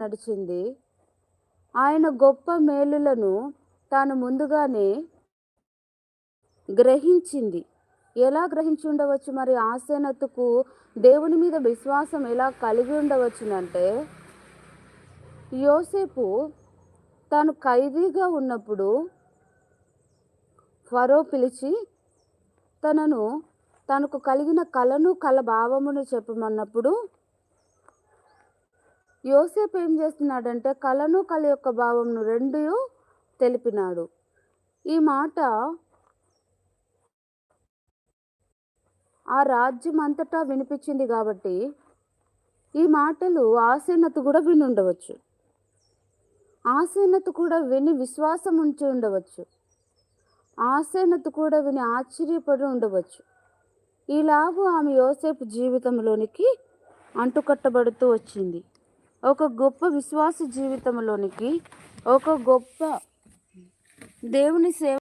నడిచింది. ఆయన గొప్ప మేలులను తాను ముందుగానే గ్రహించింది. ఎలా గ్రహించి ఉండవచ్చు మరి? ఆసెనతుకు దేవుని మీద విశ్వాసం ఎలా కలిగి ఉండవచ్చునంటే, యోసేపు తాను ఖైదీగా ఉన్నప్పుడు ఫరో పిలిచి తనకు కలిగిన కలను కల భావమును చెప్పమన్నప్పుడు యోసేపు ఏం చేస్తున్నాడంటే కలను కల యొక్క భావమును రెండు తెలిపినాడు. ఈ మాట ఆ రాజ్యం అంతటా వినిపించింది కాబట్టి ఈ మాటలు ఆసెనతు కూడా విని ఉండవచ్చు. ఆసెనతు కూడా విని విశ్వాసం ఉంచి ఉండవచ్చు. ఆసెనతు కూడా విని ఆశ్చర్యపడి ఉండవచ్చు. ఇలాగూ ఆమె యోసేపు జీవితంలోనికి అంటుకట్టబడుతూ వచ్చింది. ఒక గొప్ప విశ్వాస జీవితంలోనికి, ఒక గొప్ప దేవుని సేవ